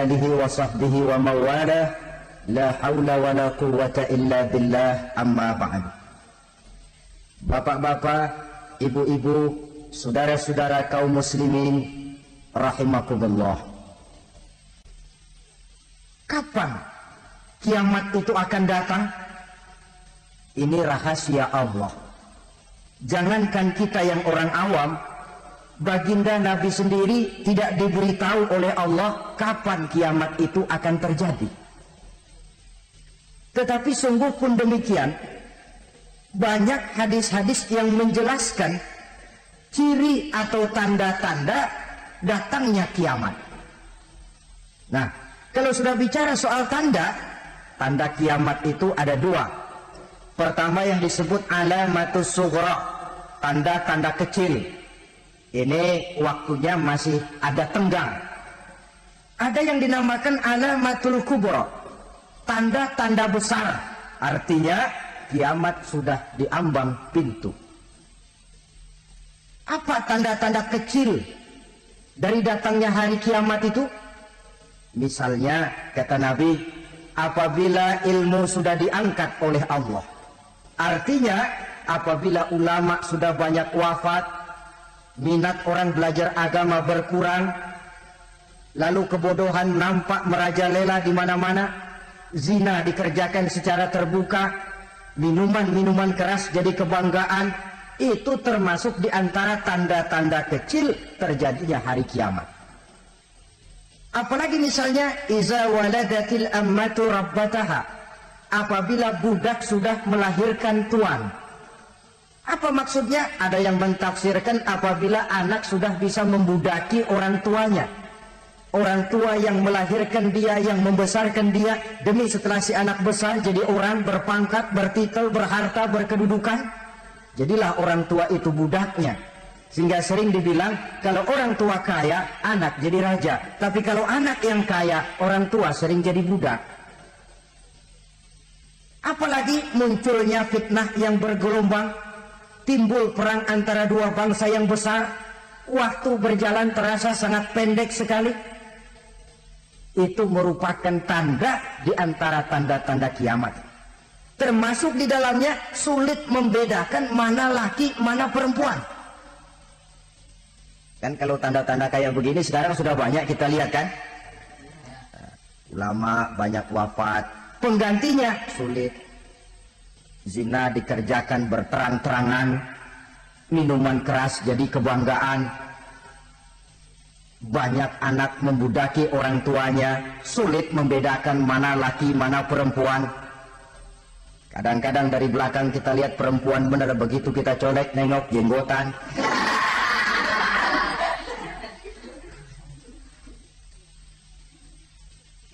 alihi wa sahbihi wa mawalah. La haula wa la quwwata illa billah, amma ba'd. Bapak-bapak, ibu-ibu, saudara-saudara kaum muslimin rahimakumullah. Kapan kiamat itu akan datang? Ini rahasia Allah. Jangankan kita yang orang awam, baginda Nabi sendiri tidak diberitahu oleh Allah kapan kiamat itu akan terjadi. Tetapi sungguh pun demikian, banyak hadis-hadis yang menjelaskan ciri atau tanda-tanda datangnya kiamat. Nah, kalau sudah bicara soal tanda kiamat itu ada dua. Pertama yang disebut alamatus sughra, tanda-tanda kecil. Ini waktunya masih ada tenggang. Ada yang dinamakan alamatul kubra, tanda-tanda besar. Artinya kiamat sudah diambang pintu. Apa tanda-tanda kecil dari datangnya hari kiamat itu? Misalnya kata Nabi, apabila ilmu sudah diangkat oleh Allah. Artinya apabila ulama sudah banyak wafat, minat orang belajar agama berkurang, lalu kebodohan nampak merajalela di mana-mana, zina dikerjakan secara terbuka, minuman-minuman keras jadi kebanggaan, itu termasuk di antara tanda-tanda kecil terjadinya hari kiamat. Apalagi misalnya iza waladatil ammatu rabbataha, apabila budak sudah melahirkan tuan. Apa maksudnya? Ada yang mentafsirkan apabila anak sudah bisa membudaki orang tuanya. Orang tua yang melahirkan dia, yang membesarkan dia, demi setelah si anak besar jadi orang berpangkat, bertitel, berharta, berkedudukan. Jadilah orang tua itu budaknya. Sehingga sering dibilang kalau orang tua kaya, anak jadi raja. Tapi kalau anak yang kaya, orang tua sering jadi budak. Apalagi munculnya fitnah yang bergelombang, timbul perang antara dua bangsa yang besar, waktu berjalan terasa sangat pendek sekali. Itu merupakan tanda di antara tanda-tanda kiamat. Termasuk di dalamnya sulit membedakan mana laki, mana perempuan. Kan kalau tanda-tanda kayak begini sekarang sudah banyak kita lihat kan. Ulama banyak wafat, penggantinya sulit. Zina dikerjakan berterang-terangan, minuman keras jadi kebanggaan, banyak anak membudaki orang tuanya, sulit membedakan mana laki mana perempuan. Kadang-kadang dari belakang kita lihat perempuan benar, begitu kita colek nengok jenggotan.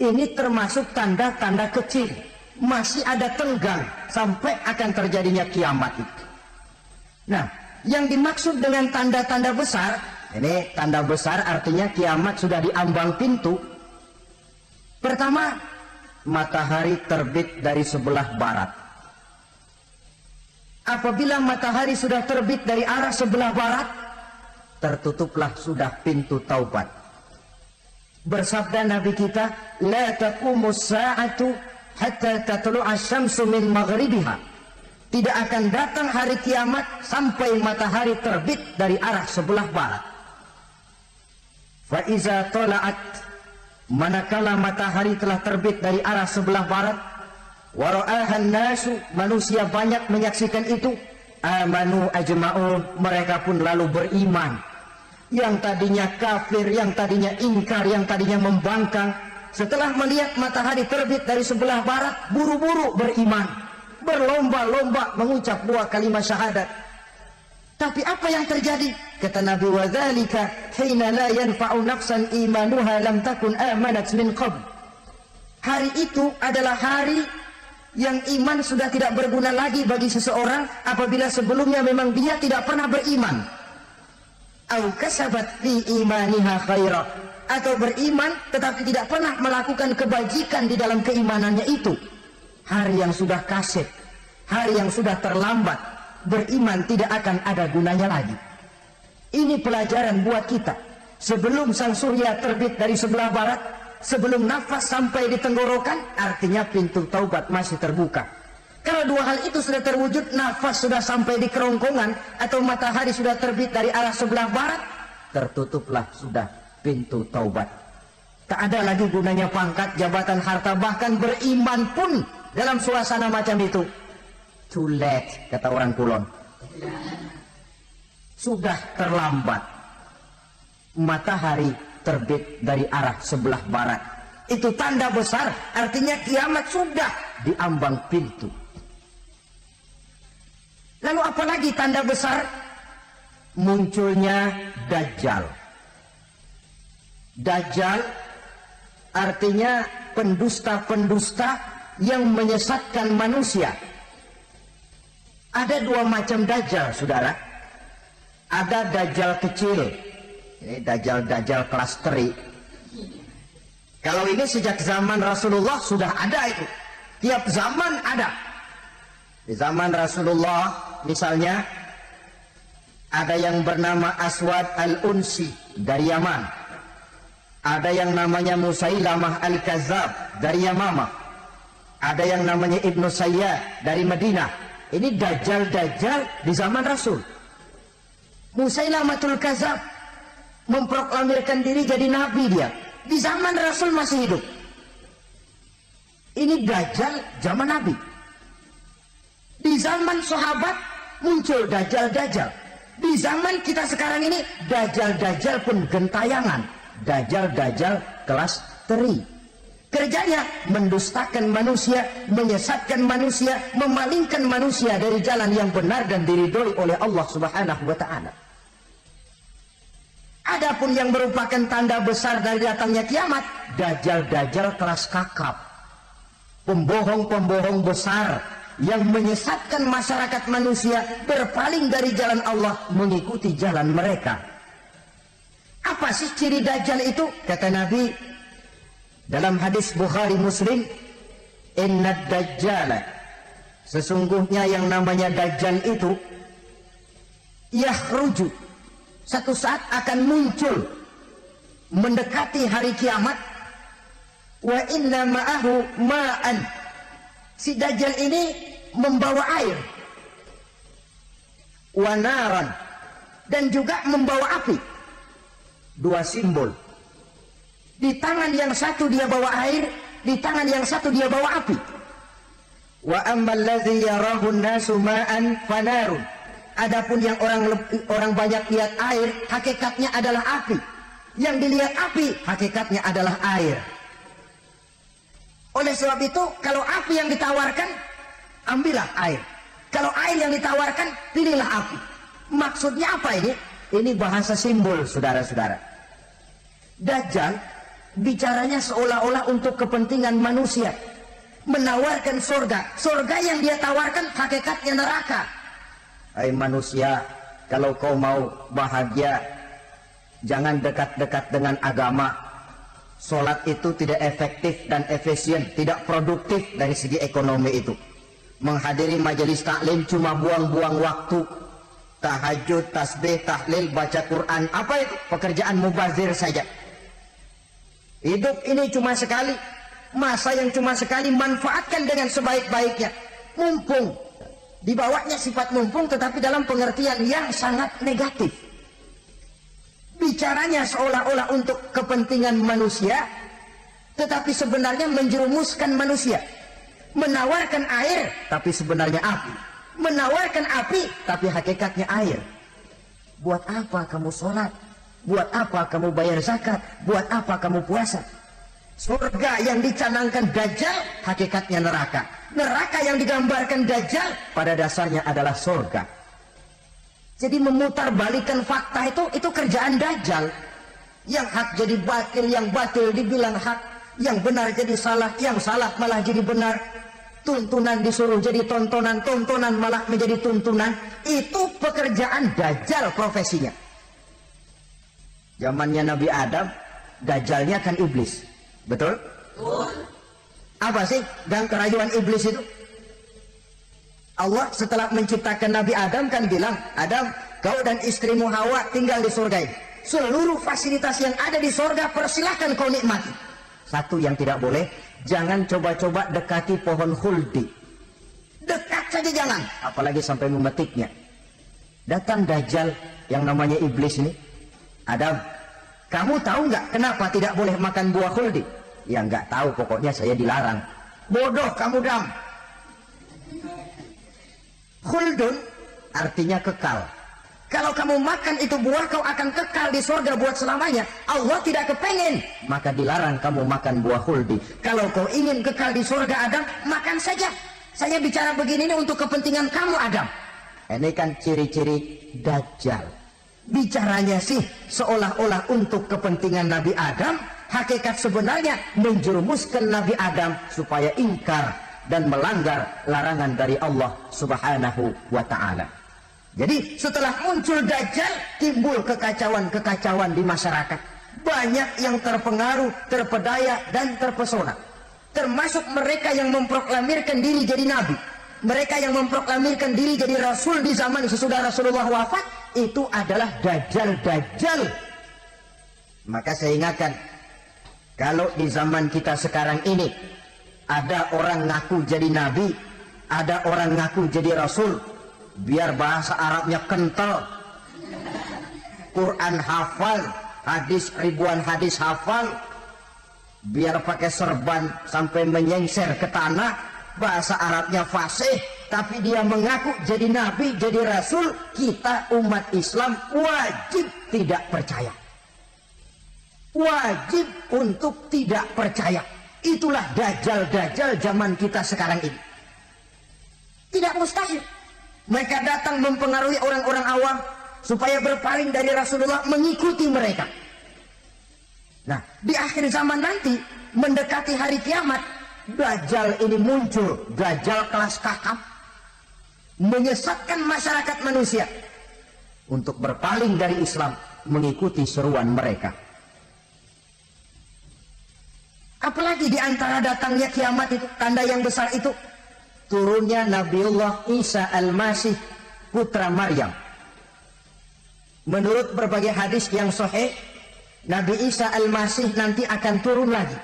Ini termasuk tanda-tanda kecil, masih ada tenggang sampai akan terjadinya kiamat itu. Nah, yang dimaksud dengan tanda-tanda besar, ini tanda besar artinya kiamat sudah diambang pintu. Pertama, matahari terbit dari sebelah barat. Apabila matahari sudah terbit dari arah sebelah barat, tertutuplah sudah pintu taubat. Bersabda Nabi kita, la taqumus sa'atu hatta tatlu'a syamsu min maghribiha. Tidak akan datang hari kiamat sampai matahari terbit dari arah sebelah barat. Fa iza tala'at, manakala matahari telah terbit dari arah sebelah barat, wa ra'ahan nasu, manusia banyak menyaksikan itu, amanu ajma'un, mereka pun lalu beriman. Yang tadinya kafir, yang tadinya ingkar, yang tadinya membangkang, setelah melihat matahari terbit dari sebelah barat, buru-buru beriman, berlomba-lomba mengucap dua kalimat syahadat. Tapi apa yang terjadi? Kata Nabi, wa dzalika hina la yanfa'u nafsan imanuha lam takun amanat min qabl. Hari itu adalah hari yang iman sudah tidak berguna lagi bagi seseorang apabila sebelumnya memang dia tidak pernah beriman. Au kasabat fi imaniha khaira, atau beriman tetapi tidak pernah melakukan kebajikan di dalam keimanannya itu. Hari yang sudah kasih, hari yang sudah terlambat, beriman tidak akan ada gunanya lagi. Ini pelajaran buat kita. Sebelum sang surya terbit dari sebelah barat, sebelum nafas sampai di tenggorokan, artinya pintu taubat masih terbuka. Kalau dua hal itu sudah terwujud, nafas sudah sampai di kerongkongan atau matahari sudah terbit dari arah sebelah barat, tertutuplah sudah pintu taubat. Tak ada lagi gunanya pangkat, jabatan, harta, bahkan beriman pun dalam suasana macam itu. Too late, kata orang Kulon. Sudah terlambat. Matahari terbit dari arah sebelah barat. Itu tanda besar, artinya kiamat sudah diambang pintu. Lalu apalagi tanda besar? Munculnya Dajjal. Dajjal artinya pendusta-pendusta yang menyesatkan manusia. Ada dua macam Dajjal, saudara. Ada Dajjal kecil, ini Dajjal kelas teri. Kalau ini sejak zaman Rasulullah sudah ada itu. Tiap zaman ada. Di zaman Rasulullah misalnya ada yang bernama Aswad al-Unsi dari Yaman. Ada yang namanya Musailamah al-Kazzab dari Yamamah. Ada yang namanya Ibnu Sayyad dari Madinah. Ini Dajjal-Dajjal di zaman Rasul. Musailamatul Kazzab memproklamirkan diri jadi nabi dia. Di zaman Rasul masih hidup. Ini Dajjal zaman Nabi. Di zaman sahabat muncul Dajjal-Dajjal. Di zaman kita sekarang ini Dajjal-Dajjal pun gentayangan. Dajjal-Dajjal kelas teri. Kerjanya mendustakan manusia, menyesatkan manusia, memalingkan manusia dari jalan yang benar dan diridhoi oleh Allah Subhanahu wa taala. Adapun yang merupakan tanda besar dari datangnya kiamat, Dajjal-Dajjal kelas kakap. Pembohong-pembohong besar yang menyesatkan masyarakat manusia berpaling dari jalan Allah mengikuti jalan mereka. Apa sih ciri Dajjal itu? Kata Nabi dalam hadis Bukhari Muslim, "Inna Dajjal," sesungguhnya yang namanya Dajjal itu yakhruju, satu saat akan muncul mendekati hari kiamat. Wa inna ma'ahu ma'an, si Dajjal ini membawa air. Wa naran, dan juga membawa api. Dua simbol. Di tangan yang satu dia bawa air, di tangan yang satu dia bawa api. Wa ammal ladzi yarahu an-nasu ma'an fanarun. Adapun yang orang banyak lihat air, hakikatnya adalah api. Yang dilihat api, hakikatnya adalah air. Oleh sebab itu, kalau api yang ditawarkan, ambillah air. Kalau air yang ditawarkan, pilihlah api. Maksudnya apa ini? Ini bahasa simbol, saudara-saudara. Dajjal bicaranya seolah-olah untuk kepentingan manusia, menawarkan surga. Surga yang dia tawarkan hakikatnya neraka. Hai manusia, kalau kau mau bahagia, jangan dekat-dekat dengan agama. Sholat itu tidak efektif dan efisien, tidak produktif dari segi ekonomi itu. Menghadiri majelis taklim cuma buang-buang waktu. Tahajud, tasbih, tahlil, baca Quran, apa itu? Pekerjaan mubazir saja. Hidup ini cuma sekali, masa yang cuma sekali, manfaatkan dengan sebaik-baiknya. Mumpung, dibawanya sifat mumpung tetapi dalam pengertian yang sangat negatif. Bicaranya seolah-olah untuk kepentingan manusia, tetapi sebenarnya menjerumuskan manusia. Menawarkan air, tapi sebenarnya api. Menawarkan api, tapi hakikatnya air. Buat apa kamu sholat? Buat apa kamu bayar zakat? Buat apa kamu puasa? Surga yang dicanangkan Dajjal, hakikatnya neraka. Neraka yang digambarkan Dajjal, pada dasarnya adalah surga. Jadi memutarbalikkan fakta itu kerjaan Dajjal. Yang hak jadi batil, yang batil dibilang hak, yang benar jadi salah, yang salah malah jadi benar. Tuntunan disuruh jadi tontonan, tontonan malah menjadi tuntunan. Itu pekerjaan Dajjal profesinya. Zamannya Nabi Adam, Dajjalnya kan iblis. Betul? Apa sih dan kerayuan iblis itu? Allah setelah menciptakan Nabi Adam kan bilang, Adam, kau dan istrimu Hawa tinggal di surga ini. Seluruh fasilitas yang ada di surga persilahkan kau nikmati. Satu yang tidak boleh, jangan coba-coba dekati pohon khuldi. Dekat saja jangan, apalagi sampai memetiknya. Datang Dajjal yang namanya iblis ini. Adam, kamu tahu nggak kenapa tidak boleh makan buah khuldi? Ya nggak tahu, pokoknya saya dilarang. Bodoh kamu, Dam. Khuldun artinya kekal. Kalau kamu makan itu buah, kau akan kekal di surga buat selamanya. Allah tidak kepengen, maka dilarang kamu makan buah khuldi. Kalau kau ingin kekal di surga, Adam, makan saja. Saya bicara begini ini untuk kepentingan kamu, Adam. Ini kan ciri-ciri Dajjal. Bicaranya sih seolah-olah untuk kepentingan Nabi Adam. Hakikat sebenarnya menjerumuskan Nabi Adam supaya ingkar dan melanggar larangan dari Allah Subhanahu wa ta'ala. Jadi setelah muncul Dajjal, timbul kekacauan-kekacauan di masyarakat. Banyak yang terpengaruh, terpedaya, dan terpesona. Termasuk mereka yang memproklamirkan diri jadi nabi. Mereka yang memproklamirkan diri jadi rasul di zaman sesudah Rasulullah wafat, itu adalah Dajjal-Dajjal. Maka saya ingatkan, kalau di zaman kita sekarang ini ada orang ngaku jadi nabi, ada orang ngaku jadi rasul, biar bahasa Arabnya kental, Quran hafal, hadis ribuan hadis hafal, biar pakai serban sampai menyengser ke tanah, bahasa Arabnya fasih, tapi dia mengaku jadi nabi, jadi rasul, kita umat Islam wajib tidak percaya. Wajib untuk tidak percaya. Itulah Dajjal-Dajjal zaman kita sekarang ini. Tidak mustahil mereka datang mempengaruhi orang-orang awam supaya berpaling dari Rasulullah, mengikuti mereka. Nah, di akhir zaman nanti, mendekati hari kiamat, Dajjal ini muncul. Dajjal kelas kakap, menyesatkan masyarakat manusia untuk berpaling dari Islam, mengikuti seruan mereka. Apalagi di antara datangnya kiamat itu, tanda yang besar itu, turunnya Nabiullah Isa Al-Masih, putra Maryam. Menurut berbagai hadis yang sahih, Nabi Isa Al-Masih nanti akan turun lagi.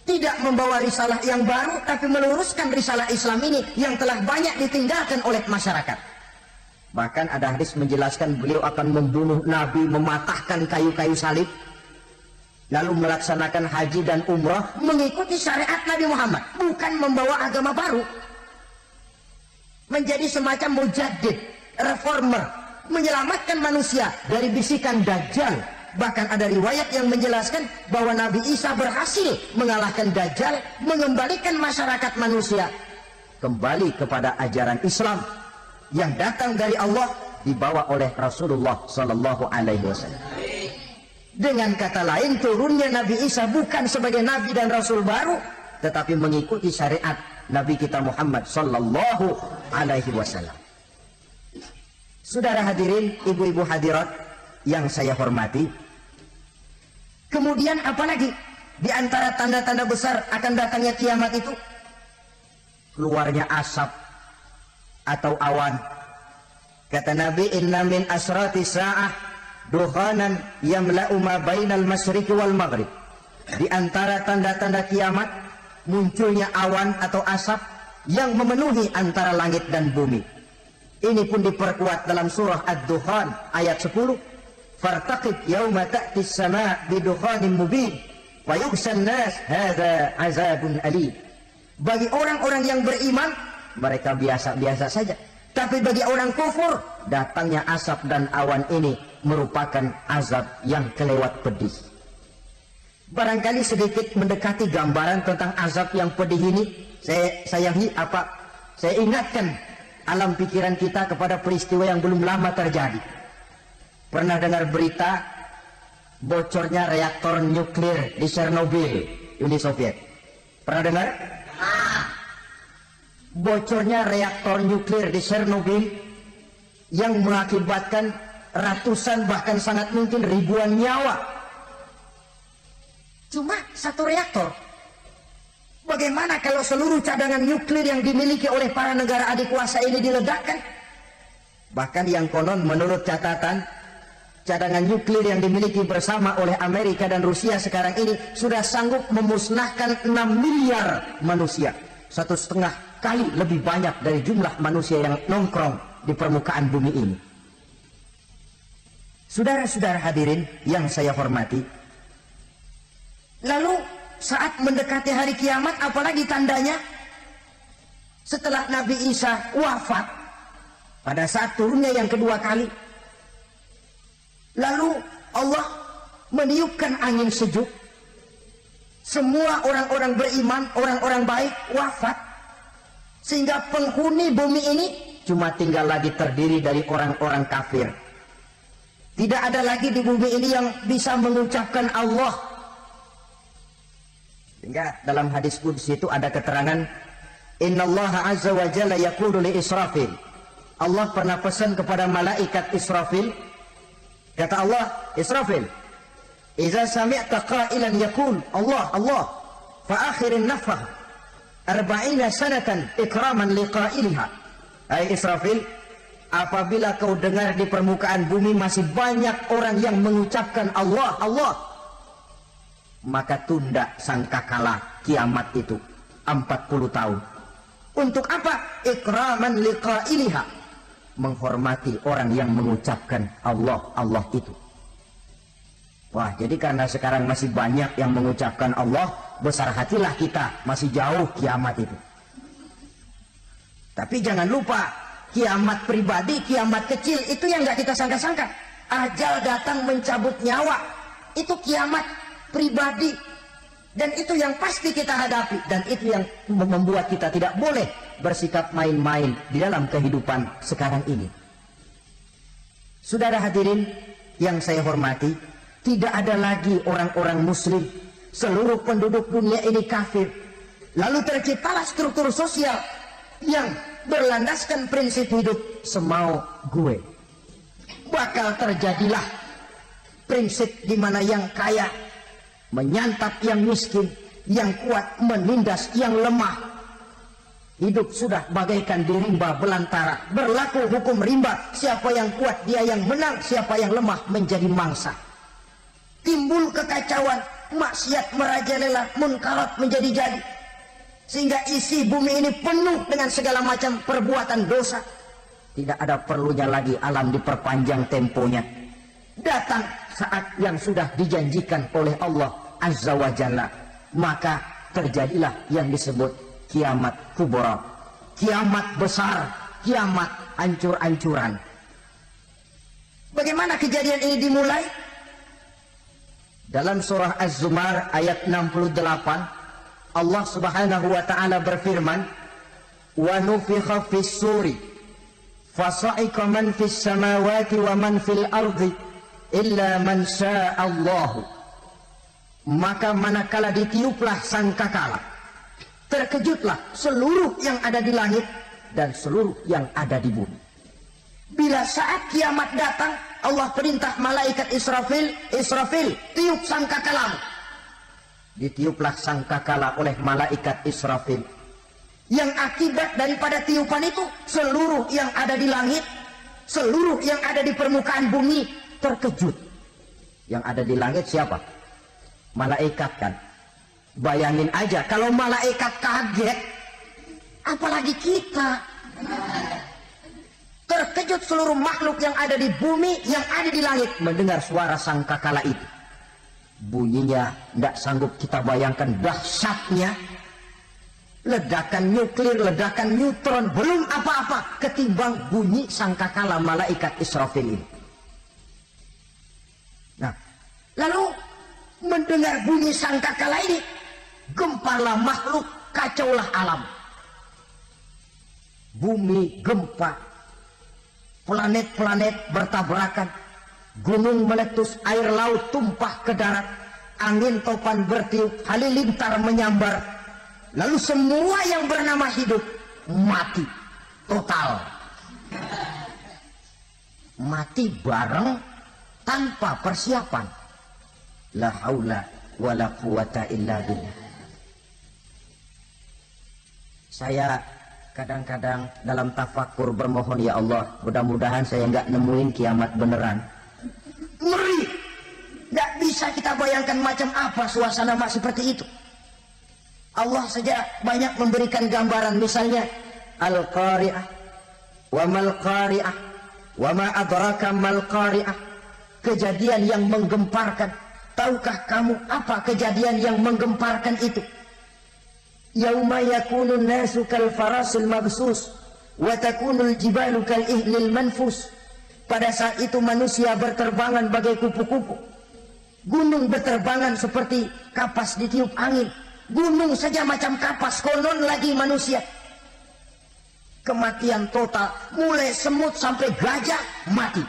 Tidak membawa risalah yang baru, tapi meluruskan risalah Islam ini yang telah banyak ditinggalkan oleh masyarakat. Bahkan ada hadis menjelaskan beliau akan membunuh Nabi, mematahkan kayu-kayu salib, lalu melaksanakan haji dan umrah mengikuti syariat Nabi Muhammad, bukan membawa agama baru. Menjadi semacam mujaddid, reformer, menyelamatkan manusia dari bisikan Dajjal. Bahkan ada riwayat yang menjelaskan bahwa Nabi Isa berhasil mengalahkan Dajjal, mengembalikan masyarakat manusia kembali kepada ajaran Islam yang datang dari Allah, dibawa oleh Rasulullah Sallallahu Alaihi Wasallam. Dengan kata lain, turunnya Nabi Isa bukan sebagai Nabi dan Rasul baru, tetapi mengikuti syariat Nabi kita Muhammad Sallallahu Alaihi Wasallam. Saudara hadirin, ibu-ibu hadirat yang saya hormati, kemudian apalagi di antara tanda-tanda besar akan datangnya kiamat itu? Keluarnya asap atau awan. Kata Nabi, inna min asrati sa'ah duhanan yamla'u ma bainal masyriqi wal maghrib. Di antara tanda-tanda kiamat, munculnya awan atau asap yang memenuhi antara langit dan bumi. Ini pun diperkuat dalam surah Ad-Dukhan ayat 10. Fartaqib yawma ta'ti as-sama' bidukhanin mubin wa yughshan nas hadza 'azabun alim. Bagi orang-orang yang beriman, mereka biasa-biasa saja. Tapi bagi orang kufur, datangnya asap dan awan ini merupakan azab yang kelewat pedih. Barangkali sedikit mendekati gambaran tentang azab yang pedih ini, saya ingatkan alam pikiran kita kepada peristiwa yang belum lama terjadi. Pernah dengar berita bocornya reaktor nuklir di Chernobyl, Uni Soviet? Pernah dengar? Bocornya reaktor nuklir di Chernobyl yang mengakibatkan ratusan bahkan sangat mungkin ribuan nyawa. Cuma satu reaktor. Bagaimana kalau seluruh cadangan nuklir yang dimiliki oleh para negara adik kuasa ini diledakkan? Bahkan yang konon menurut catatan cadangan nuklir yang dimiliki bersama oleh Amerika dan Rusia sekarang ini sudah sanggup memusnahkan 6 miliar manusia, 1,5 kali lebih banyak dari jumlah manusia yang nongkrong di permukaan bumi ini. Saudara-saudara hadirin yang saya hormati, lalu saat mendekati hari kiamat, apalagi tandanya? Setelah Nabi Isa wafat pada saat turunnya yang kedua kali, lalu Allah meniupkan angin sejuk, semua orang-orang beriman, orang-orang baik wafat, sehingga penghuni bumi ini cuma tinggal lagi terdiri dari orang-orang kafir. Tidak ada lagi di bumi ini yang bisa mengucapkan Allah. Sehingga dalam hadis qudsi itu ada keterangan, Innallaha azza wa jalla yaqulu li Israfil. Allah pernah pesan kepada malaikat Israfil, kata Allah, Israfil, idza sami'ta qailan yaqul Allah Allah fa akhirin nafah 40 sanatan ikraman liqailiha. Hai Israfil, apabila kau dengar di permukaan bumi masih banyak orang yang mengucapkan Allah Allah, maka tunda sangkakala kiamat itu 40 tahun. Untuk apa? Ikraman liqailiha, menghormati orang yang mengucapkan Allah Allah itu. Wah, jadi karena sekarang masih banyak yang mengucapkan Allah, besar hatilah kita, masih jauh kiamat itu. Tapi jangan lupa, kiamat pribadi, kiamat kecil itu yang nggak kita sangka-sangka. Ajal datang mencabut nyawa, itu kiamat pribadi, dan itu yang pasti kita hadapi, dan itu yang membuat kita tidak boleh bersikap main-main di dalam kehidupan sekarang ini. Saudara hadirin yang saya hormati, tidak ada lagi orang-orang muslim, seluruh penduduk dunia ini kafir. Lalu terciptalah struktur sosial yang berlandaskan prinsip hidup semau gue. Bakal terjadilah prinsip di mana yang kaya menyantap yang miskin, yang kuat menindas yang lemah. Hidup sudah bagaikan di rimba belantara, berlaku hukum rimba, siapa yang kuat dia yang menang, siapa yang lemah menjadi mangsa. Timbul kekacauan, maksiat merajalela, munkarat menjadi jadi, sehingga isi bumi ini penuh dengan segala macam perbuatan dosa. Tidak ada perlunya lagi alam diperpanjang temponya. Datang saat yang sudah dijanjikan oleh Allah Azza wa Jalla, maka terjadilah yang disebut kiamat kubra, kiamat besar, kiamat ancur-ancuran. Bagaimana kejadian ini dimulai? Dalam surah Az-Zumar ayat 68, Allah Subhanahu wa taala berfirman, "Wa nufikha fis-suri fasa'iqa man fis samawati wa man fil ardi illa man sya'allahu." Maka manakala ditiuplah sangkakala, terkejutlah seluruh yang ada di langit dan seluruh yang ada di bumi. Bila saat kiamat datang, Allah perintah malaikat Israfil, Israfil, tiup sangkakalamu. Ditiuplah sangkakala oleh malaikat Israfil. Yang akibat daripada tiupan itu, seluruh yang ada di langit, seluruh yang ada di permukaan bumi terkejut. Yang ada di langit siapa? Malaikat kan. Bayangin aja kalau malaikat kaget, apalagi kita. Terkejut seluruh makhluk yang ada di bumi, yang ada di langit mendengar suara sangkakala itu. Bunyinya tidak sanggup kita bayangkan dahsyatnya. Ledakan nuklir, ledakan neutron, belum apa-apa ketimbang bunyi sangkakala malaikat Israfil ini. Nah, lalu mendengar bunyi sangkakala ini, gemparlah makhluk, kacaulah alam. Bumi gempa, planet-planet bertabrakan, gunung meletus, air laut tumpah ke darat, angin topan bertiup, halilintar menyambar, lalu semua yang bernama hidup mati total. Mati bareng tanpa persiapan. La haula wala quwata illa billah. Saya kadang-kadang dalam tafakur bermohon, ya Allah, mudah-mudahan saya nggak nemuin kiamat beneran. bisa kita bayangkan macam apa suasana mak seperti itu. Allah saja banyak memberikan gambaran, misalnya Al-Qari'ah, wa mal Qari'ah, wa ma adraka mal Qari'ah. Kejadian yang menggemparkan. Tahukah kamu apa kejadian yang menggemparkan itu? Yauma yakunun nasu kal farasil mabsus wa takunul jibalu kal ihlil manfus. Pada saat itu manusia berterbangan bagai kupu-kupu. Gunung berterbangan seperti kapas ditiup angin. Gunung saja macam kapas, konon lagi manusia. Kematian total, mulai semut sampai gajah mati,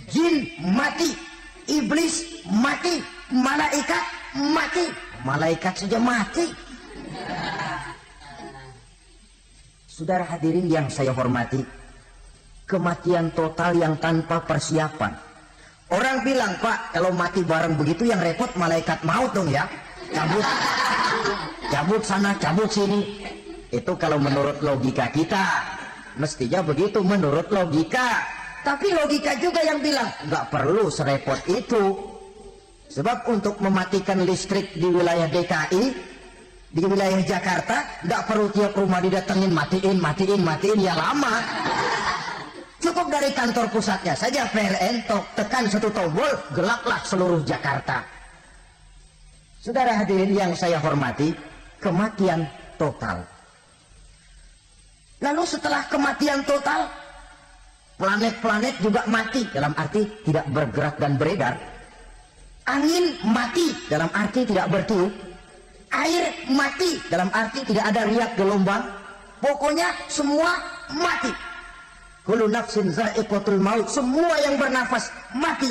jin mati, iblis mati, malaikat mati. Malaikat saja mati. Saudara hadirin yang saya hormati, kematian total yang tanpa persiapan. Orang bilang, Pak, kalau mati bareng begitu yang repot malaikat maut dong ya. Cabut sana, cabut sini. Itu kalau menurut logika kita, mestinya begitu menurut logika. Tapi logika juga yang bilang nggak perlu serepot itu. Sebab untuk mematikan listrik di wilayah DKI, di wilayah Jakarta, nggak perlu tiap rumah didatengin matiin ya lama. Cukup dari kantor pusatnya saja PLN, tekan satu tombol, gelaplah seluruh Jakarta. Saudara hadirin yang saya hormati, kematian total. Lalu setelah kematian total, planet-planet juga mati, dalam arti tidak bergerak dan beredar. Angin mati, dalam arti tidak bertiup. Air mati, dalam arti tidak ada riak gelombang. Pokoknya semua mati. Kullu nafsin za'iqatul maut, semua yang bernafas mati.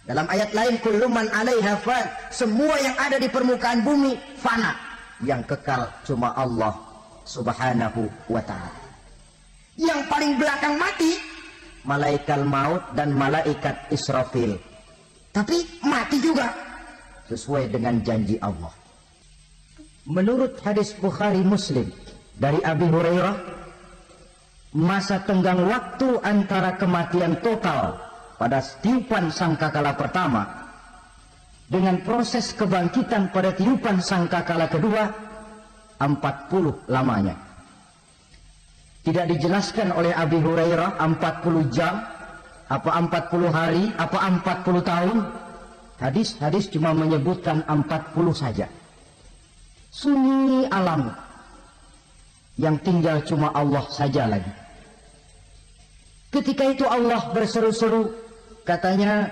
Dalam ayat lain, kullu man 'alaiha fan, semua yang ada di permukaan bumi fana. Yang kekal cuma Allah Subhanahu wa ta'ala. Yang paling belakang mati malaikat maut dan malaikat Israfil. Tapi mati juga sesuai dengan janji Allah. Menurut hadis Bukhari Muslim dari Abi Hurairah, masa tenggang waktu antara kematian total pada tiupan sangkakala pertama dengan proses kebangkitan pada tiupan sangkakala kedua 40 lamanya. Tidak dijelaskan oleh Abi Hurairah 40 jam, apa 40 hari, apa 40 tahun. Hadis-hadis cuma menyebutkan 40 saja. Sunyi alam yang tinggal cuma Allah saja lagi. Ketika itu Allah berseru-seru, katanya,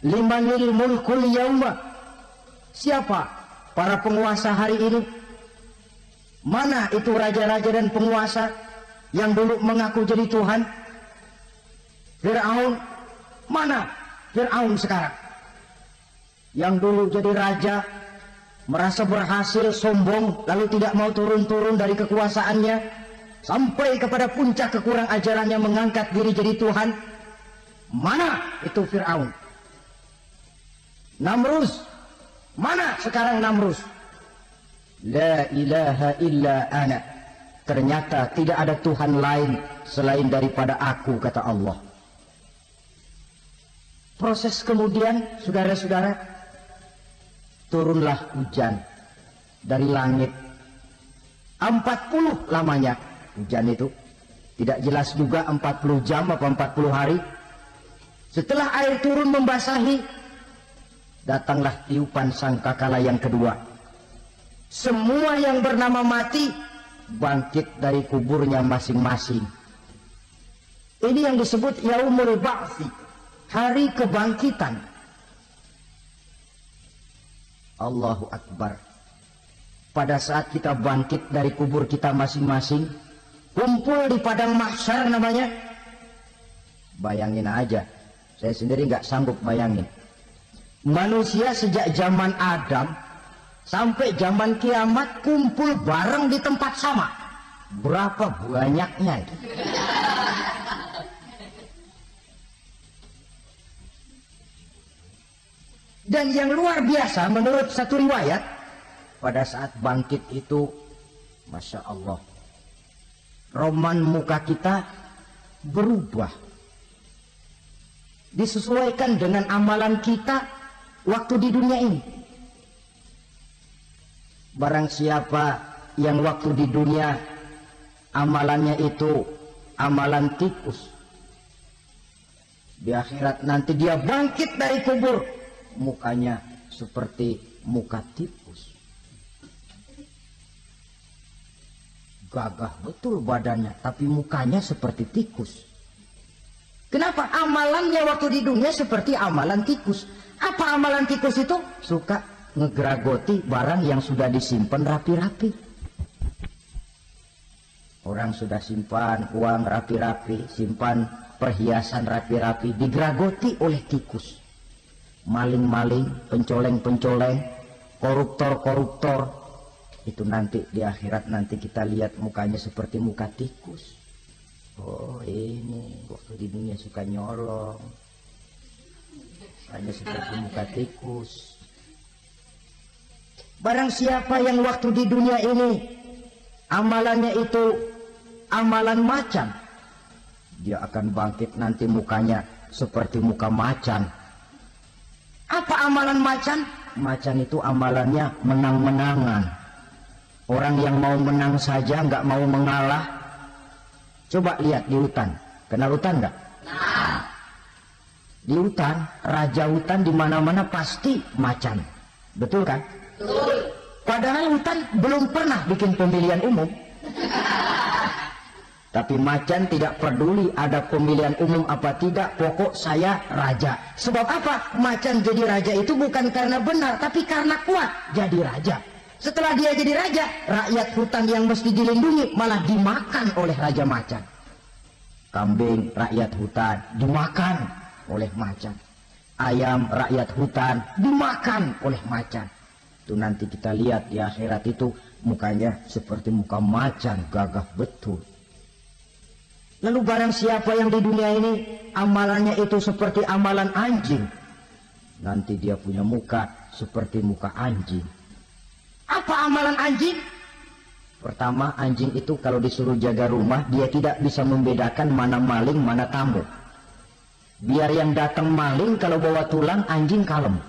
limanil mulkul yauma, siapa para penguasa hari ini? Mana itu raja-raja dan penguasa yang dulu mengaku jadi Tuhan? Fir'aun, mana Fir'aun sekarang? Yang dulu jadi raja, merasa berhasil, sombong, lalu tidak mau turun-turun dari kekuasaannya, sampai kepada puncak kekurang ajarannya mengangkat diri jadi Tuhan. Mana itu Fir'aun? Namrus, mana sekarang Namrus? La ilaha illa ana, ternyata tidak ada Tuhan lain selain daripada aku, kata Allah. Proses kemudian, saudara-saudara, turunlah hujan dari langit. 40 lamanya hujan itu. Tidak jelas juga 40 jam apa 40 hari. Setelah air turun membasahi, datanglah tiupan sangkakala yang kedua. Semua yang bernama mati bangkit dari kuburnya masing-masing. Ini yang disebut Yaumul Ba'thi, hari kebangkitan. Allahu Akbar. Pada saat kita bangkit dari kubur kita masing-masing, kumpul di padang mahsyar namanya. Bayangin aja, saya sendiri nggak sanggup bayangin. Manusia sejak zaman Adam sampai zaman kiamat kumpul bareng di tempat sama. Berapa banyaknya itu? Dan yang luar biasa menurut satu riwayat, pada saat bangkit itu, Masya Allah, roman muka kita berubah. disesuaikan dengan amalan kita waktu di dunia ini. Barang siapa yang waktu di dunia amalannya itu amalan tikus, di akhirat nanti dia bangkit dari kubur, mukanya seperti muka tikus. Gagah betul badannya, tapi mukanya seperti tikus. Kenapa? Amalannya waktu di dunia seperti amalan tikus. Apa amalan tikus itu? Suka ngegragoti barang yang sudah disimpan rapi-rapi. Orang sudah simpan uang rapi-rapi, simpan perhiasan rapi-rapi, digragoti oleh tikus. Maling-maling, pencoleng-pencoleng, koruptor-koruptor, itu nanti di akhirat nanti kita lihat mukanya seperti muka tikus. Oh, ini waktu di dunia suka nyolong, hanya seperti muka tikus. Barang siapa yang waktu di dunia ini amalannya itu amalan macan, dia akan bangkit nanti mukanya seperti muka macan. Apa amalan macan? Macan itu amalannya menang-menangan. Orang yang mau menang saja, nggak mau mengalah. Coba lihat di hutan. Kenal hutan nggak? Nah. Di hutan, raja hutan di mana-mana pasti macan. Betul kan? Betul. Padahal hutan belum pernah bikin pemilihan umum. Tapi macan tidak peduli ada pemilihan umum apa tidak, pokok saya raja. Sebab apa? Macan jadi raja itu bukan karena benar, tapi karena kuat jadi raja. Setelah dia jadi raja, rakyat hutan yang mesti dilindungi malah dimakan oleh raja macan. Kambing rakyat hutan dimakan oleh macan. Ayam rakyat hutan dimakan oleh macan. Itu nanti kita lihat di akhirat itu mukanya seperti muka macan, gagah betul. Lalu barang siapa yang di dunia ini amalannya itu seperti amalan anjing, nanti dia punya muka seperti muka anjing. Apa amalan anjing? Pertama, anjing itu kalau disuruh jaga rumah, dia tidak bisa membedakan mana maling, mana tamu. Biar yang datang maling, kalau bawa tulang, anjing kalem.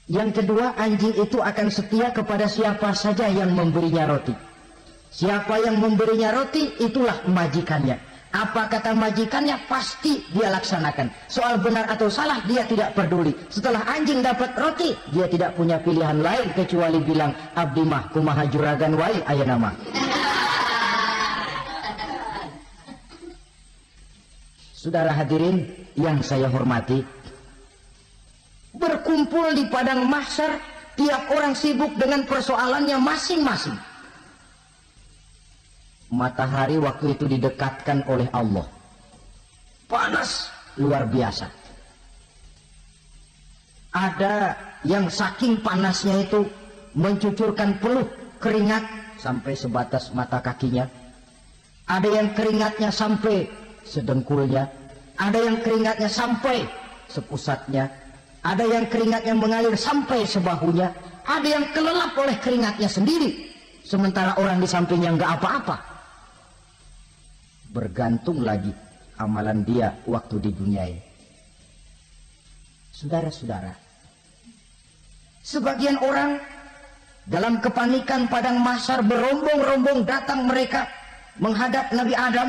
Yang kedua, anjing itu akan setia kepada siapa saja yang memberinya roti. Siapa yang memberinya roti, itulah majikannya. Apa kata majikannya pasti dia laksanakan. Soal benar atau salah dia tidak peduli. Setelah anjing dapat roti, dia tidak punya pilihan lain kecuali bilang abdi mah kumaha juragan wae aya nama. Saudara hadirin yang saya hormati, berkumpul di padang mahsyar, tiap orang sibuk dengan persoalannya masing-masing. Matahari waktu itu didekatkan oleh Allah, panas luar biasa. Ada yang saking panasnya itu mencucurkan peluh keringat sampai sebatas mata kakinya. Ada yang keringatnya sampai sedengkulnya. Ada yang keringatnya sampai sepusatnya. Ada yang keringatnya mengalir sampai sebahunya. Ada yang kelelap oleh keringatnya sendiri, sementara orang di sampingnya nggak apa-apa. Bergantung lagi amalan dia waktu di dunia ini. Saudara-saudara, sebagian orang dalam kepanikan padang mahsyar berombong-rombong datang mereka menghadap Nabi Adam.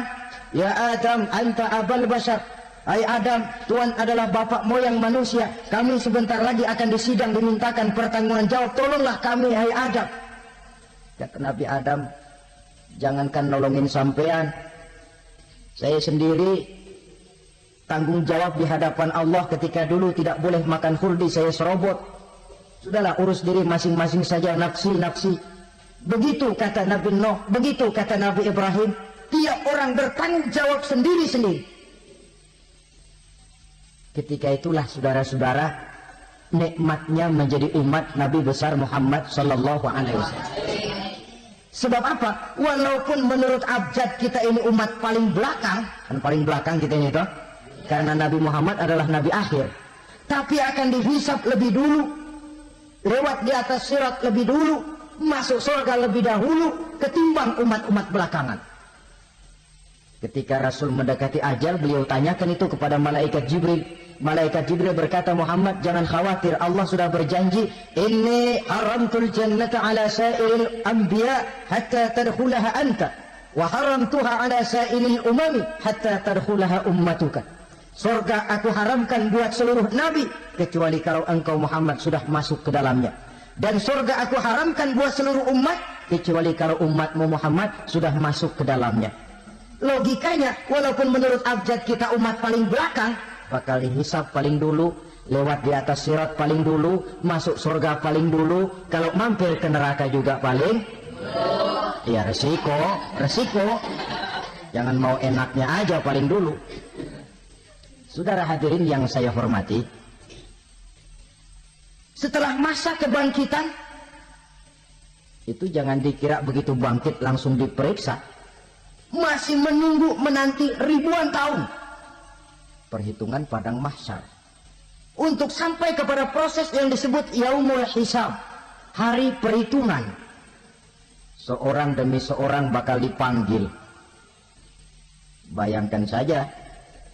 Ya Adam, anta abal bashar. Hai Adam, Tuhan adalah bapak moyang manusia. Kami sebentar lagi akan disidang, dimintakan pertanggungan jawab. Tolonglah kami, hai Adam. Kata Nabi Adam, jangankan nolongin sampean, saya sendiri tanggung jawab di hadapan Allah ketika dulu tidak boleh makan khuldi, saya serobot. Sudahlah, urus diri masing-masing saja, nafsi-nafsi. Begitu kata Nabi Nuh, begitu kata Nabi Ibrahim. Tiap orang bertanggung jawab sendiri-sendiri. Ketika itulah saudara-saudara, nikmatnya menjadi umat Nabi besar Muhammad sallallahu alaihi wasallam. Sebab apa? Walaupun menurut abjad kita ini umat paling belakang, kan paling belakang kita ini toh, karena Nabi Muhammad adalah Nabi akhir, tapi akan dihisab lebih dulu, lewat di atas sirat lebih dulu, masuk surga lebih dahulu ketimbang umat-umat belakangan. Ketika Rasul mendekati ajal, beliau tanyakan itu kepada malaikat Jibril. Malaikat Jibril berkata, Muhammad, jangan khawatir, Allah sudah berjanji, inni haramtul jannata ala sa'iril anbiya hatta tadkhulaha anta, wa haramtuha ala sa'iril umami hatta tadkhulaha ummatuka. Surga aku haramkan buat seluruh nabi, kecuali kalau engkau Muhammad sudah masuk ke dalamnya. Dan surga aku haramkan buat seluruh umat, kecuali kalau umatmu Muhammad sudah masuk ke dalamnya. Logikanya, walaupun menurut abjad kita umat paling belakang, bakal dihisab paling dulu, lewat di atas sirat paling dulu, masuk surga paling dulu, kalau mampir ke neraka juga paling. Ya resiko. Jangan mau enaknya aja paling dulu. Saudara hadirin yang saya hormati, setelah masa kebangkitan, itu jangan dikira begitu bangkit langsung diperiksa. Masih menanti ribuan tahun. Perhitungan padang mahsyar. Untuk sampai kepada proses yang disebut yaumul hisab. Hari perhitungan. Seorang demi seorang bakal dipanggil. Bayangkan saja,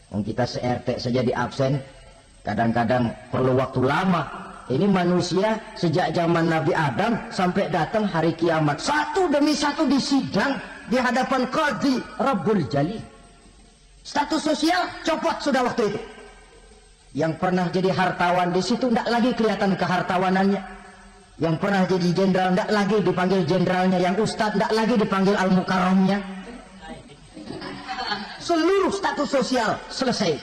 kita se-RT saja di absen, kadang-kadang perlu waktu lama. Ini manusia sejak zaman Nabi Adam sampai datang hari kiamat, satu demi satu disidang di hadapan Qadhi Rabbul Jalil. Status sosial copot sudah waktu itu. Yang pernah jadi hartawan di situ tidak lagi kelihatan kehartawanannya. Yang pernah jadi jenderal tidak lagi dipanggil jenderalnya. Yang ustadz tidak lagi dipanggil al-mukarramnya. Seluruh status sosial selesai.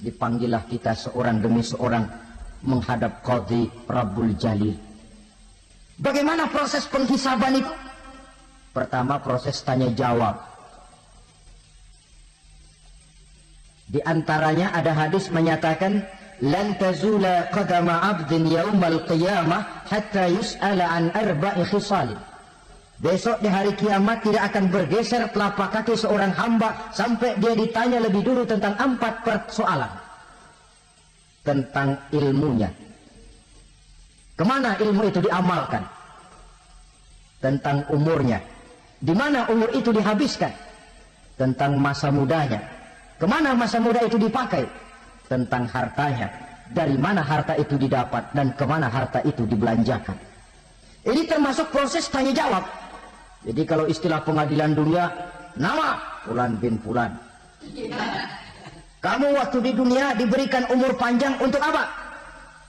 Dipanggillah kita seorang demi seorang menghadap Qadhi Rabbul Jalil. Bagaimana proses penghisaban itu? Pertama, proses tanya jawab. Di antaranya ada hadis menyatakan, lan tazula qadama 'abdin yaumal qiyamah hatta yus'ala an arba'i khisalin. Besok di hari kiamat tidak akan bergeser telapak kaki seorang hamba sampai dia ditanya lebih dulu tentang 4 persoalan. Tentang ilmunya. Kemana ilmu itu diamalkan? Tentang umurnya. Di mana umur itu dihabiskan? Tentang masa mudanya. Kemana masa muda itu dipakai? Tentang hartanya. Dari mana harta itu didapat dan kemana harta itu dibelanjakan. Ini termasuk proses tanya jawab. Jadi kalau istilah pengadilan dunia, nama Fulan bin Fulan. Kamu waktu di dunia diberikan umur panjang untuk apa?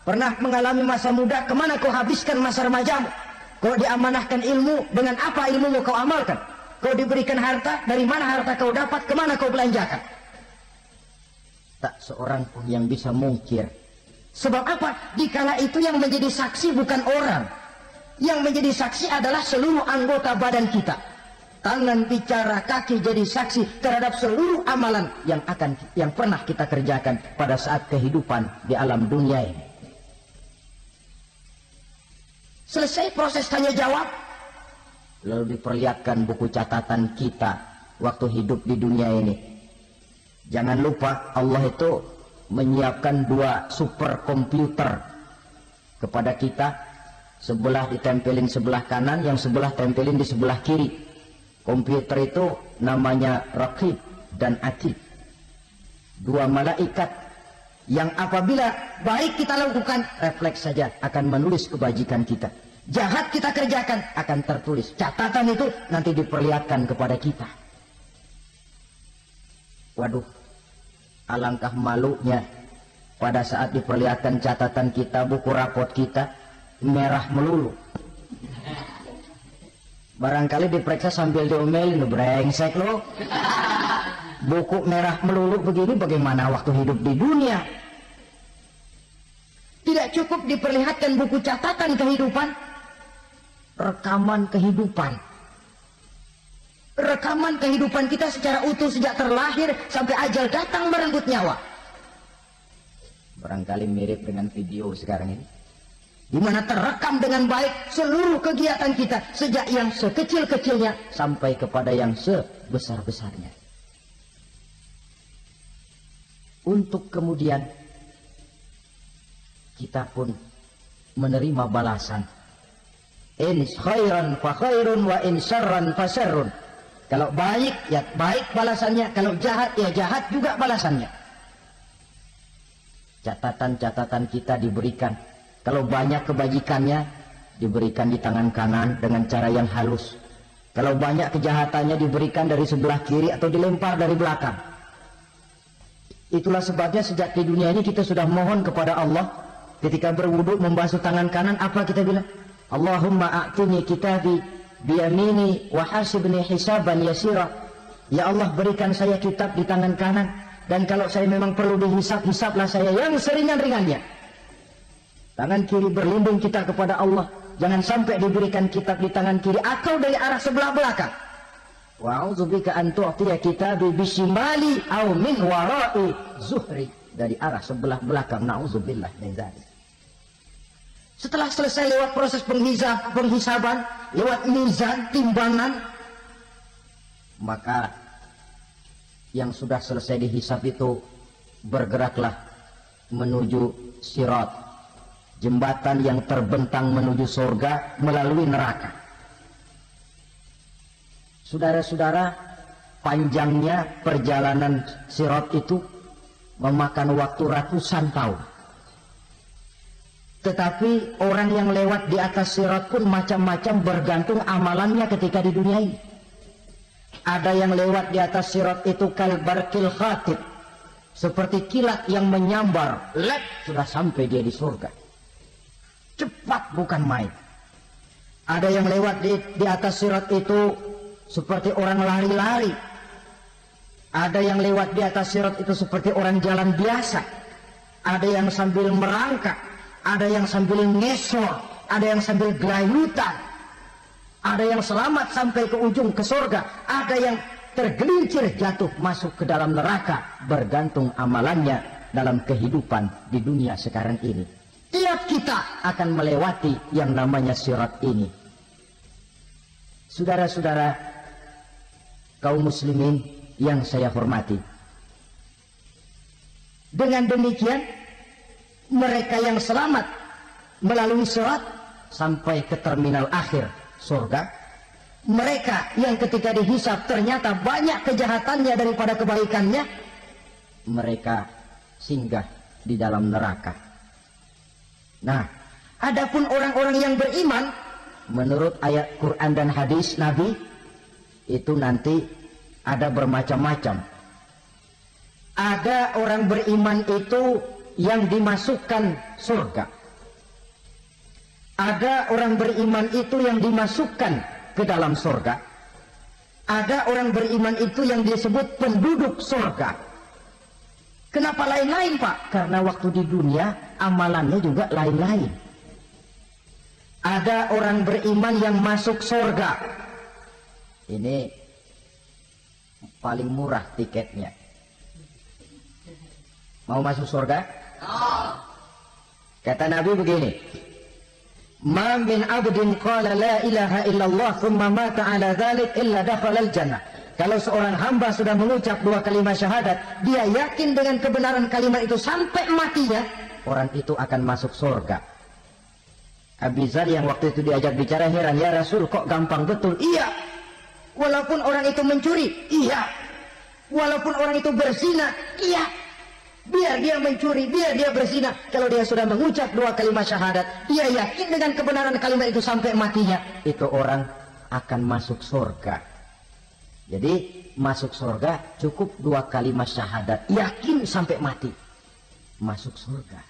Pernah mengalami masa muda, kemana kau habiskan masa remajamu? Kau diamanahkan ilmu, dengan apa ilmumu kau amalkan? Kau diberikan harta, dari mana harta kau dapat, kemana kau belanjakan? Tak seorang pun yang bisa mungkir. Sebab apa? Dikala itu yang menjadi saksi bukan orang. Yang menjadi saksi adalah seluruh anggota badan kita. Tangan bicara, kaki jadi saksi terhadap seluruh amalan yang pernah kita kerjakan pada saat kehidupan di alam dunia ini. Selesai proses tanya jawab, lalu diperlihatkan buku catatan kita waktu hidup di dunia ini. Jangan lupa Allah itu menyiapkan 2 superkomputer kepada kita. Sebelah ditempelin sebelah kanan, yang sebelah tempelin di sebelah kiri. Komputer itu namanya Raqib dan Atid. 2 malaikat yang apabila baik kita lakukan, refleks saja akan menulis kebajikan kita. Jahat kita kerjakan, akan tertulis. Catatan itu nanti diperlihatkan kepada kita. Waduh, alangkah malunya pada saat diperlihatkan catatan kita, buku rapot kita merah melulu. Barangkali diperiksa sambil diomelin, brengsek lo. Buku merah melulu begini, bagaimana waktu hidup di dunia? Tidak cukup diperlihatkan buku catatan kehidupan, rekaman kehidupan. Rekaman kehidupan kita secara utuh sejak terlahir sampai ajal datang merenggut nyawa. Barangkali mirip dengan video sekarang ini, di mana terekam dengan baik seluruh kegiatan kita sejak yang sekecil-kecilnya sampai kepada yang sebesar-besarnya. Untuk kemudian kita pun menerima balasan. In khairan fa khairun wa in syarran fa syarrun. Kalau baik, ya baik balasannya. Kalau jahat, ya jahat juga balasannya. Catatan-catatan kita diberikan. Kalau banyak kebajikannya, diberikan di tangan kanan dengan cara yang halus. Kalau banyak kejahatannya, diberikan dari sebelah kiri atau dilempar dari belakang. Itulah sebabnya sejak di dunia ini kita sudah mohon kepada Allah. Ketika berwudu membasuh tangan kanan, apa kita bilang? Allahumma a'tini kitabi biyamini wa hasibni hisaban yasira. Ya Allah, berikan saya kitab di tangan kanan, dan kalau saya memang perlu dihisab, hisablah saya yang seringan-ringannya. Tangan kiri berlindung kita kepada Allah. Jangan sampai diberikan kitab di tangan kiri atau dari arah sebelah belakang. Wa a'udzubika an tu'tiya kitabi bisimali aw min wara'i zuhri, dari arah sebelah belakang. Na'udzubillah min dzalik. Setelah selesai lewat proses penghisaban, lewat mizan, timbangan, maka yang sudah selesai dihisab itu bergeraklah menuju sirat, jembatan yang terbentang menuju surga melalui neraka. Saudara-saudara, panjangnya perjalanan sirat itu memakan waktu ratusan tahun. Tetapi orang yang lewat di atas sirat pun macam-macam, bergantung amalannya ketika di dunia ini. Ada yang lewat di atas sirat itu kalbarkil khatib, seperti kilat yang menyambar, lep, sudah sampai dia di surga. Cepat bukan main. Ada yang lewat di atas sirat itu seperti orang lari-lari. Ada yang lewat di atas sirat itu seperti orang jalan biasa. Ada yang sambil merangkak, ada yang sambil ngesor, ada yang sambil gelayutan, ada yang selamat sampai ke ujung ke surga, ada yang tergelincir jatuh masuk ke dalam neraka, bergantung amalannya dalam kehidupan di dunia sekarang ini. Tiap kita akan melewati yang namanya sirat ini. Saudara-saudara kaum muslimin yang saya hormati, dengan demikian mereka yang selamat melalui sirat sampai ke terminal akhir surga, mereka yang ketika dihisab ternyata banyak kejahatannya daripada kebaikannya, mereka singgah di dalam neraka. Nah, adapun orang-orang yang beriman menurut ayat Quran dan hadis Nabi itu nanti ada bermacam-macam. Ada orang beriman itu yang dimasukkan surga. Ada orang beriman itu yang dimasukkan ke dalam surga. Ada orang beriman itu yang disebut penduduk surga. Kenapa lain-lain, Pak? Karena waktu di dunia amalannya juga lain-lain. Ada orang beriman yang masuk surga. Ini paling murah tiketnya. Mau masuk surga? Kata Nabi begini, ma min abdin qala la ilaha illallah thumma mata ala dhalik illa dakhala al-jannah. Kalau seorang hamba sudah mengucap dua kalimat syahadat, dia yakin dengan kebenaran kalimat itu sampai matinya, orang itu akan masuk surga. Abi Dzar yang waktu itu diajak bicara heran, ya Rasul kok gampang betul? Iya. Walaupun orang itu mencuri, iya. Walaupun orang itu berzina, iya. Biar dia mencuri, biar dia berzina, kalau dia sudah mengucap dua kalimat syahadat, dia yakin dengan kebenaran kalimat itu sampai matinya, itu orang akan masuk surga. Jadi masuk surga cukup dua kalimat syahadat, yakin sampai mati, masuk surga.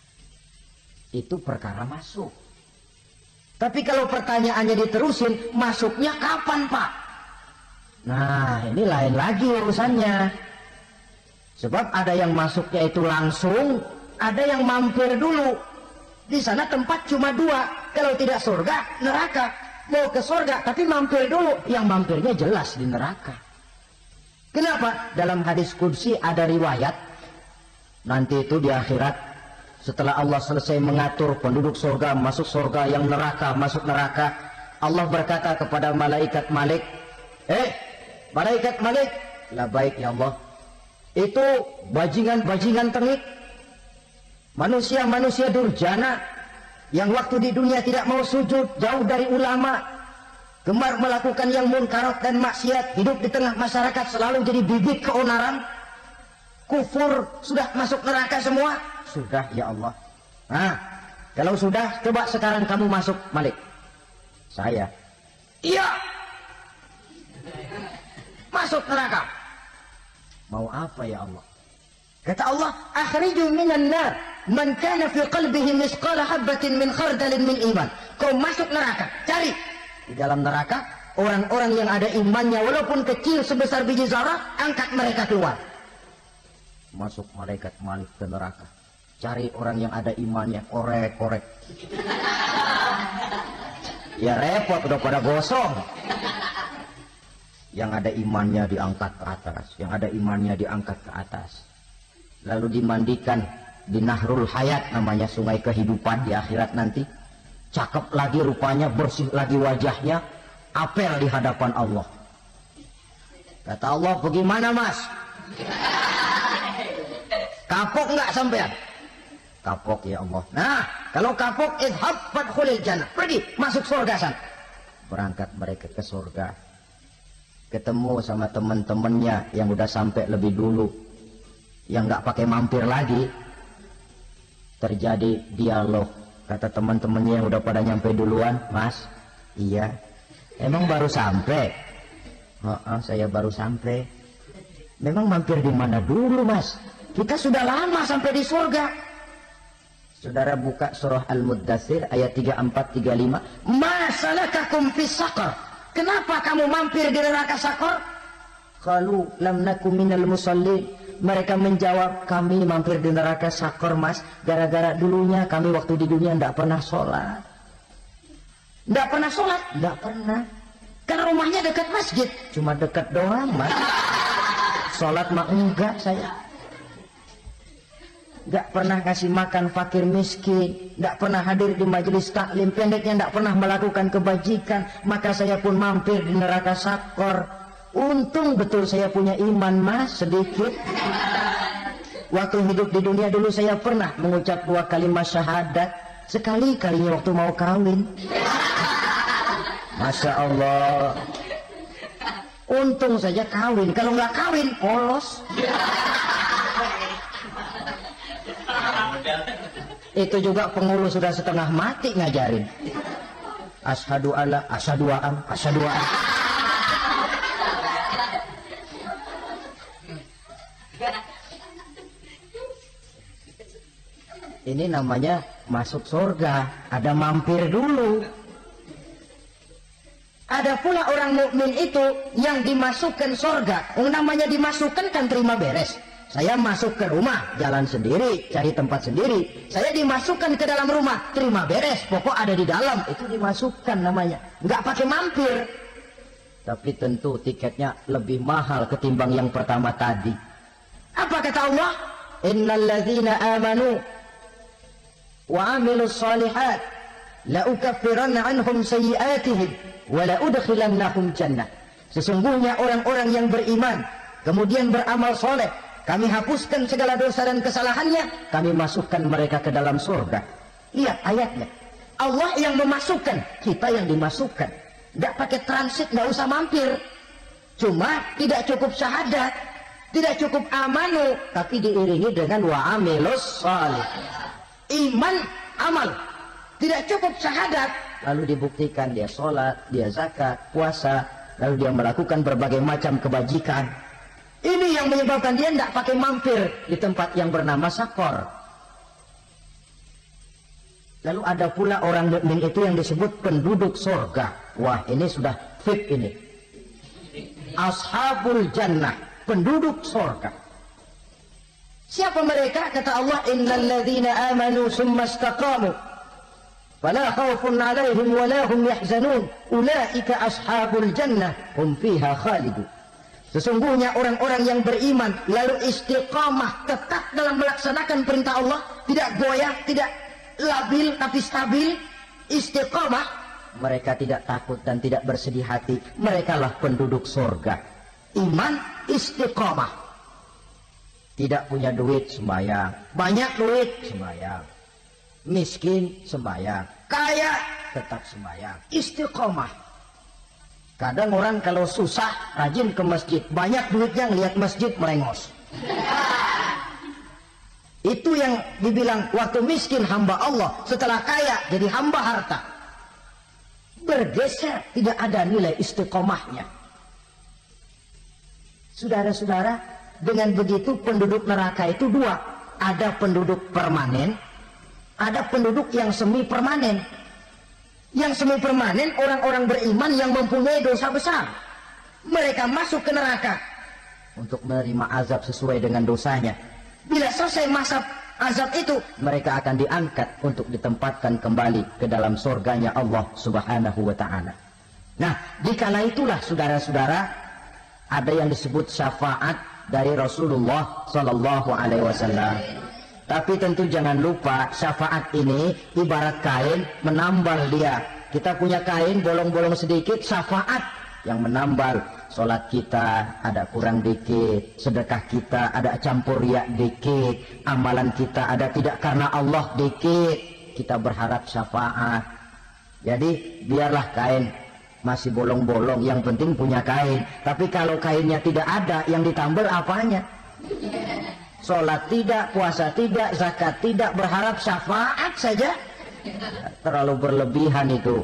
Itu perkara masuk. Tapi kalau pertanyaannya diterusin, masuknya kapan, Pak? Nah, ini lain lagi urusannya. Sebab ada yang masuknya itu langsung, ada yang mampir dulu. Di sana tempat cuma dua, kalau tidak surga, neraka. Mau ke surga, tapi mampir dulu. Yang mampirnya jelas di neraka. Kenapa? Dalam hadis qudsi ada riwayat, nanti itu di akhirat, setelah Allah selesai mengatur penduduk surga, masuk surga, yang neraka, masuk neraka, Allah berkata kepada malaikat Malik, malaikat Malik, la baik ya Allah. Itu bajingan-bajingan tengik, manusia-manusia durjana yang waktu di dunia tidak mau sujud, jauh dari ulama, gemar melakukan yang munkarat dan maksiat, hidup di tengah masyarakat selalu jadi bibit keonaran, kufur, sudah masuk neraka semua? Sudah ya Allah. Nah, kalau sudah, coba sekarang kamu masuk, Malik. Saya. Iya. Masuk neraka. Mau apa ya Allah? Kata Allah, akhriju minan nar man kana fi qalbihi misqala habatin min khardalin min iman. Kau masuk neraka, cari di dalam neraka orang-orang yang ada imannya walaupun kecil sebesar biji zarah, angkat mereka keluar. Masuk malaikat Malik ke neraka, cari orang yang ada imannya, korek-korek. Ya repot, udah pada gosong. Yang ada imannya diangkat ke atas, yang ada imannya diangkat ke atas, lalu dimandikan di Nahrul Hayat, namanya sungai kehidupan di akhirat nanti. Cakep lagi rupanya, bersih lagi wajahnya, apel di hadapan Allah. Kata Allah, bagaimana mas? Kapok nggak sampean? Kapok ya Allah. Nah, kalau kapok, idhab fadkhulil jannah, pergi masuk surga sana. Berangkat mereka ke surga, ketemu sama teman-temannya yang udah sampai lebih dulu, yang nggak pakai mampir lagi. Terjadi dialog. Kata teman-temannya yang udah pada nyampe duluan, mas, iya, emang baru sampai? Oh, saya baru sampai. Memang mampir di mana dulu mas? Kita sudah lama sampai di surga. Saudara buka surah Al-Muddatsir ayat 34-35. Ma salakakum fis saqar? Kenapa kamu mampir di neraka Sakor? Qalu lam nakum minal musallin. Mereka menjawab, kami mampir di neraka Sakor mas, gara-gara dulunya kami waktu di dunia tidak pernah sholat. Tidak pernah sholat? Tidak pernah. Karena rumahnya dekat masjid. Cuma dekat doang mas. Sholat mah enggak saya. Tidak pernah kasih makan fakir miskin, tidak pernah hadir di majelis taklim, pendeknya tidak pernah melakukan kebajikan. Maka saya pun mampir di neraka Sakor. Untung betul saya punya iman mas, sedikit. Waktu hidup di dunia dulu saya pernah mengucap 2 kalimat syahadat, sekali-kalinya waktu mau kawin. Masya Allah. Untung saja kawin, kalau nggak kawin polos. Itu juga pengurus sudah setengah mati ngajarin. Asyhadu alla, asyhadu an, asyhadu an. Ini namanya masuk surga, ada mampir dulu. Ada pula orang mukmin itu yang dimasukkan surga. Namanya dimasukkan kan terima beres. Saya masuk ke rumah, jalan sendiri, cari tempat sendiri. Saya dimasukkan ke dalam rumah, terima beres, pokok ada di dalam, itu dimasukkan namanya. Nggak pakai mampir. Tapi tentu tiketnya lebih mahal ketimbang yang pertama tadi. Apa kata Allah? Innal ladzina amanu wa amilus solihat la ukaffiranna anhum sayyi'atihim wa la udkhilannahum jannah. Sesungguhnya orang-orang yang beriman kemudian beramal soleh, kami hapuskan segala dosa dan kesalahannya, kami masukkan mereka ke dalam surga. Lihat ayatnya, Allah yang memasukkan, kita yang dimasukkan. Tidak pakai transit, nggak usah mampir. Cuma tidak cukup syahadat, tidak cukup amanu, tapi diiringi dengan wa amilus soleh. Iman, amal, tidak cukup syahadat, lalu dibuktikan dia sholat, dia zakat, puasa, lalu dia melakukan berbagai macam kebajikan. Ini yang menyebabkan dia tidak pakai mampir di tempat yang bernama Sakor. Lalu ada pula orang mukmin itu yang disebut penduduk surga. Wah, ini sudah fit ini. Ashabul jannah, penduduk surga. Siapa mereka? Kata Allah, innal ladzina amanu summa istaqamu fala khaufun 'alaihim wa la hum yahzanun ulaika ashabul jannah hum fiha khalidun. Sesungguhnya orang-orang yang beriman lalu istiqamah, tetap dalam melaksanakan perintah Allah, tidak goyah, tidak labil tapi stabil, istiqamah, mereka tidak takut dan tidak bersedih hati. Merekalah penduduk surga. Iman, istiqamah. Tidak punya duit, sembahyang. Banyak duit, sembahyang. Miskin, sembahyang. Kaya, tetap sembahyang. Istiqamah. Kadang orang kalau susah rajin ke masjid, banyak duitnya ngelihat masjid merengos. Itu yang dibilang waktu miskin hamba Allah, setelah kaya jadi hamba harta. Bergeser, tidak ada nilai istiqomahnya. Saudara-saudara, dengan begitu penduduk neraka itu dua. Ada penduduk permanen, ada penduduk yang semi permanen. Yang semi permanen orang-orang beriman yang mempunyai dosa besar. Mereka masuk ke neraka untuk menerima azab sesuai dengan dosanya. Bila selesai masa azab itu, mereka akan diangkat untuk ditempatkan kembali ke dalam surganya Allah Subhanahu wa ta'ala. Nah, dikala itulah saudara-saudara, ada yang disebut syafaat dari Rasulullah Sallallahu Alaihi Wasallam. Tapi tentu jangan lupa, syafaat ini ibarat kain menambal dia. Kita punya kain bolong-bolong sedikit, syafaat yang menambal. Sholat kita ada kurang dikit, sedekah kita ada campur riak dikit, amalan kita ada tidak karena Allah dikit, kita berharap syafaat. Jadi biarlah kain masih bolong-bolong, yang penting punya kain. Tapi kalau kainnya tidak ada, yang ditambal apanya? Sholat tidak, puasa tidak, zakat tidak, berharap syafaat saja, terlalu berlebihan itu.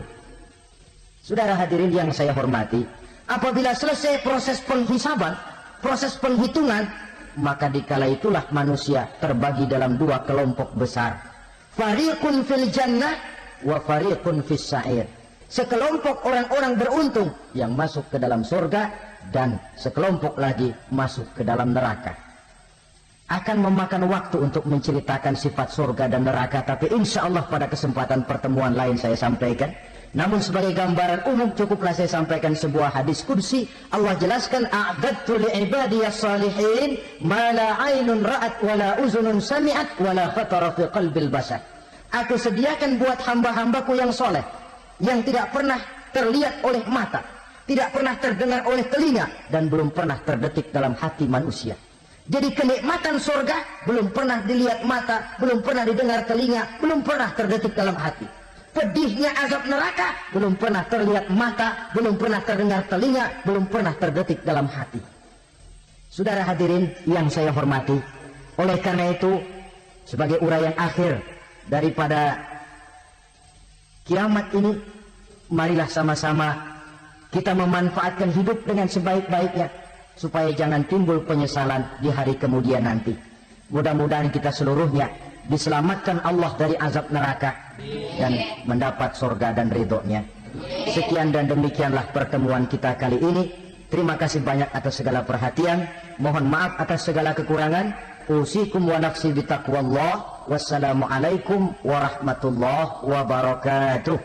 Saudara hadirin yang saya hormati, apabila selesai proses penghisaban, proses penghitungan, maka dikala itulah manusia terbagi dalam dua kelompok besar. Fariqun fil jannah wa fariqun fis sa'ir. Sekelompok orang-orang beruntung yang masuk ke dalam surga, dan sekelompok lagi masuk ke dalam neraka. Akan memakan waktu untuk menceritakan sifat surga dan neraka, tapi insya Allah pada kesempatan pertemuan lain saya sampaikan. Namun sebagai gambaran umum cukuplah saya sampaikan sebuah hadis qudsi. Allah jelaskan, a'dadtu li'ibadiyas salihin ma la 'ainun ra'at wa la uzunun sami'at wa la khatara fi qalbil bashar. Aku sediakan buat hamba-hambaku yang soleh, yang tidak pernah terlihat oleh mata, tidak pernah terdengar oleh telinga, dan belum pernah terdetik dalam hati manusia. Jadi kenikmatan surga belum pernah dilihat mata, belum pernah didengar telinga, belum pernah terdetik dalam hati. Pedihnya azab neraka belum pernah terlihat mata, belum pernah terdengar telinga, belum pernah terdetik dalam hati. Saudara hadirin yang saya hormati, oleh karena itu sebagai uraian akhir daripada kiamat ini, marilah sama-sama kita memanfaatkan hidup dengan sebaik-baiknya, supaya jangan timbul penyesalan di hari kemudian nanti. Mudah-mudahan kita seluruhnya diselamatkan Allah dari azab neraka dan mendapat surga dan ridhonya. Sekian dan demikianlah pertemuan kita kali ini. Terima kasih banyak atas segala perhatian. Mohon maaf atas segala kekurangan. Usikum wa nafsi bitaqwallah. Wassalamualaikum warahmatullahi wabarakatuh.